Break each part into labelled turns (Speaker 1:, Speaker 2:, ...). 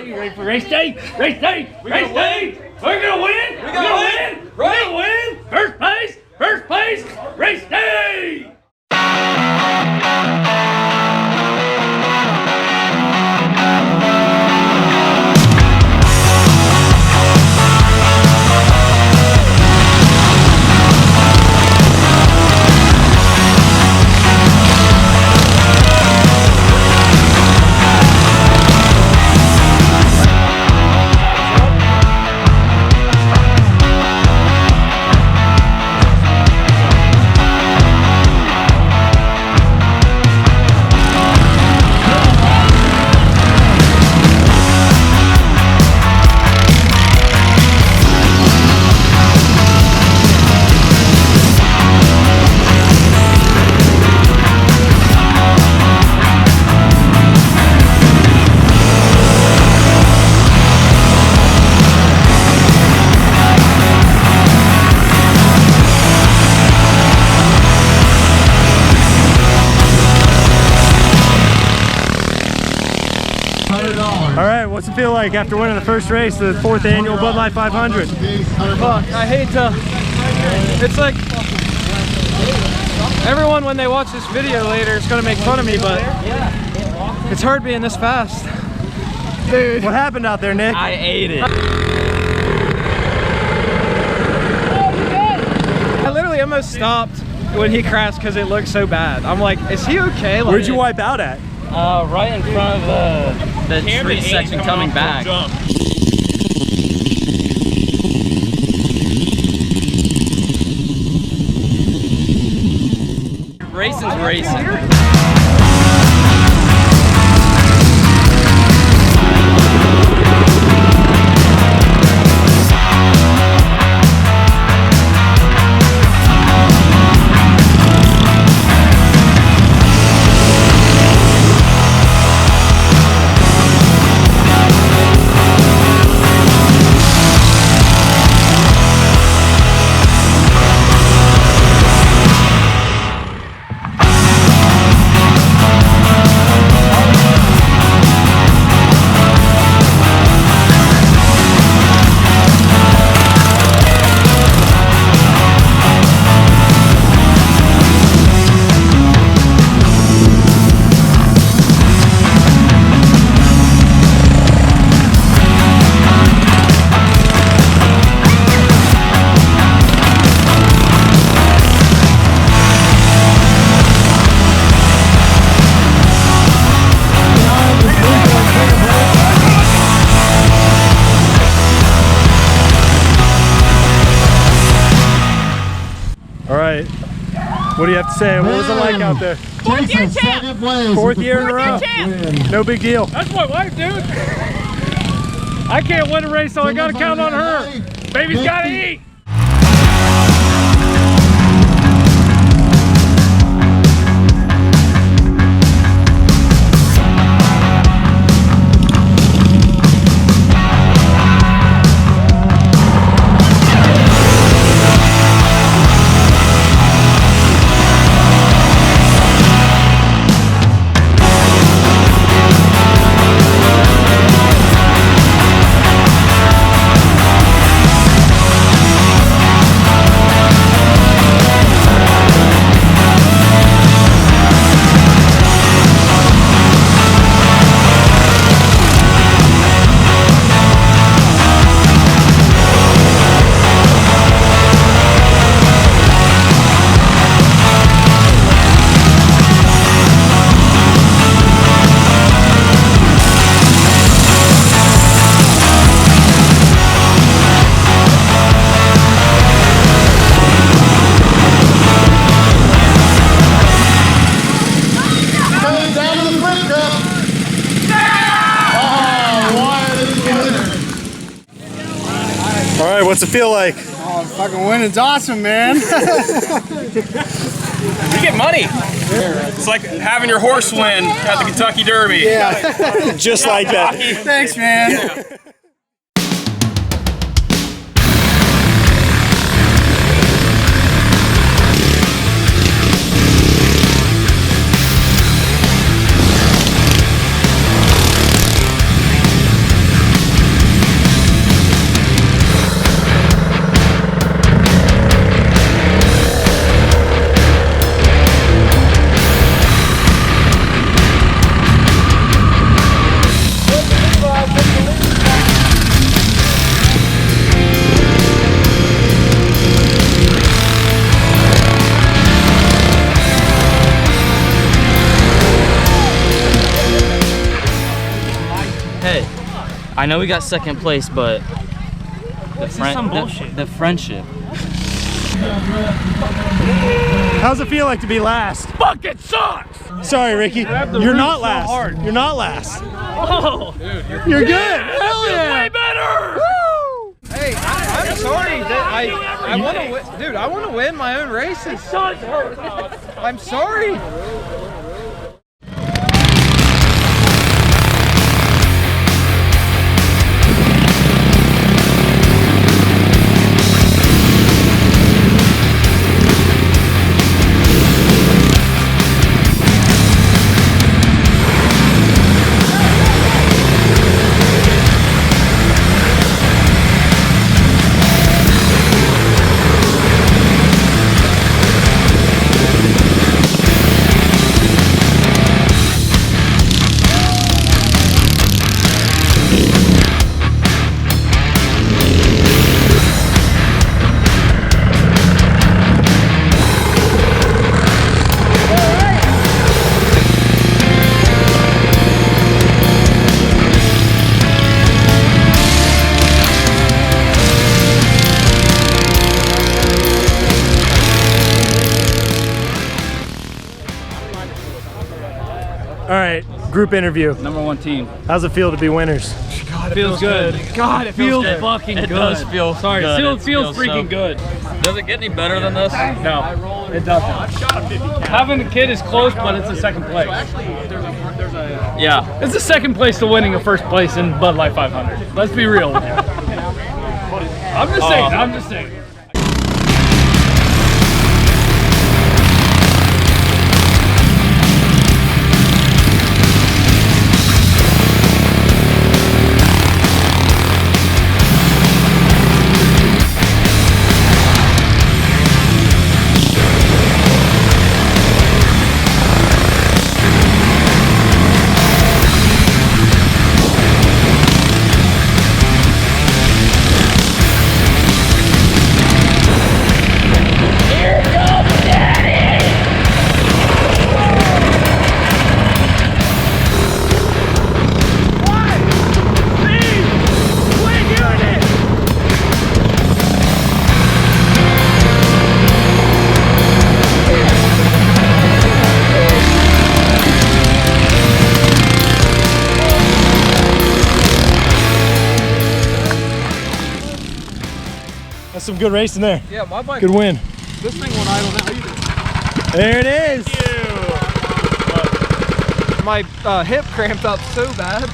Speaker 1: You ready for race day? Race day! Race day! We're gonna win! We're gonna win! We're gonna win! First place! First place! Race day!
Speaker 2: Alright, what's it feel like after winning the first race of the 4th annual Bud Light 500?
Speaker 3: Fuck, I hate to... It's like... Everyone, when they watch this video later, is gonna make fun of me, but... It's hard being this fast. Dude.
Speaker 2: What happened out there, Nick?
Speaker 1: I ate it.
Speaker 3: I literally almost stopped when he crashed because it looked so bad. I'm like, is he okay? Like,
Speaker 2: Where'd you wipe out at?
Speaker 1: Right in front of the tree section coming back. Racing's racing.
Speaker 2: Alright, what do you have to say? What was it like out there?
Speaker 4: 4th year champ!
Speaker 2: 4th year in a row? No big deal.
Speaker 3: That's my wife, dude. I can't win a race, so I gotta count on her. Baby's gotta eat.
Speaker 2: Alright, what's it feel like?
Speaker 5: Oh, fucking winning's awesome, man.
Speaker 6: You get money. It's like having your horse win at the Kentucky Derby.
Speaker 5: Yeah.
Speaker 2: Just like that.
Speaker 5: Thanks, man.
Speaker 4: I know we got second place, but the friendship.
Speaker 2: How's it feel like to be last?
Speaker 1: Fucking sucks!
Speaker 2: Sorry, Ricky. You're not last. You're not last.
Speaker 1: Oh, dude,
Speaker 2: you're good. Hell yeah.
Speaker 1: Way better.
Speaker 2: Woo!
Speaker 3: Hey, I'm sorry that I want to win, dude. I want to win my own races. I'm sorry.
Speaker 2: All right, group interview.
Speaker 1: Number 1 team.
Speaker 2: How's it feel to be winners?
Speaker 3: God, it
Speaker 1: Feels good.
Speaker 3: God, it feels good.
Speaker 1: Fucking
Speaker 4: It
Speaker 1: good.
Speaker 4: does feel
Speaker 1: Sorry,
Speaker 4: good.
Speaker 1: it feels freaking
Speaker 4: so
Speaker 1: good.
Speaker 4: Does it get any better than this?
Speaker 1: No, it doesn't. Having a kid is close, but it's a second place.
Speaker 4: Yeah.
Speaker 1: It's the second place to winning a first place in Bud Light 500. Let's be real. I'm just saying. I'm just saying.
Speaker 2: That's some good racing there.
Speaker 3: Yeah, my bike.
Speaker 2: Good win.
Speaker 3: This thing went idle now.
Speaker 2: There it is.
Speaker 3: My hip cramped up so bad.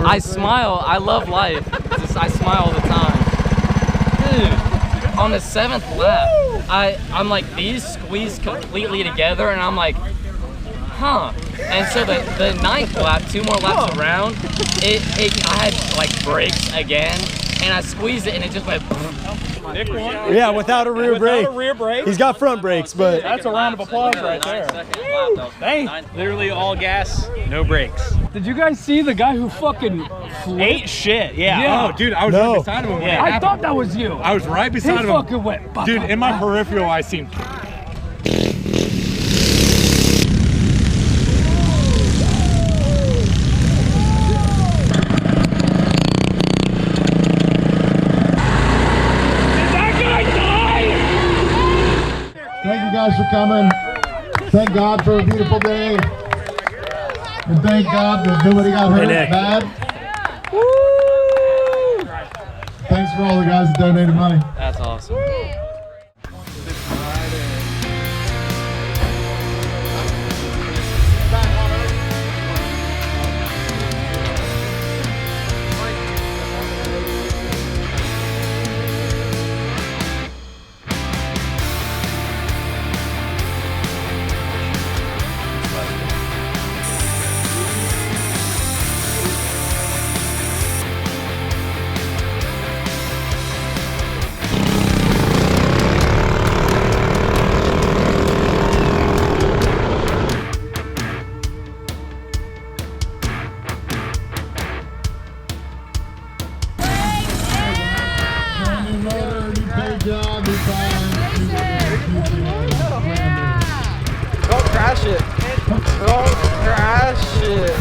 Speaker 4: I smile. I love life. I smile all the time. Dude, on the 7th lap. I'm like, these squeeze completely together, and I'm like, huh. And so the ninth lap, 2 more laps around, I had like brakes again, and I squeezed it, and it just went.
Speaker 6: Nick won.
Speaker 2: Yeah, without a rear brake.
Speaker 6: Without a rear brake.
Speaker 2: He's got front brakes, but
Speaker 6: That's a round of applause right there. Dang. Literally all gas, no brakes.
Speaker 1: Did you guys see the guy who fucking
Speaker 6: Ate shit, yeah.
Speaker 1: Yeah.
Speaker 7: Oh, dude, I was right beside him when it
Speaker 1: I
Speaker 7: happened.
Speaker 1: thought that was you.
Speaker 7: I was right
Speaker 1: He
Speaker 7: beside him.
Speaker 1: fucking went. Bah,
Speaker 7: Dude,
Speaker 1: bah,
Speaker 7: in my
Speaker 1: bah.
Speaker 7: peripheral, I seen.
Speaker 8: Thank you guys for coming. Thank God for a beautiful day. And thank God that nobody got hurt bad. Thanks for all the guys that donated money.
Speaker 4: That's awesome.
Speaker 3: Don't crash it. Don't crash it.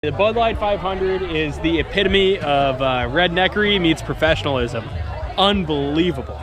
Speaker 6: The Bud Light 500 is the epitome of redneckery meets professionalism. Unbelievable.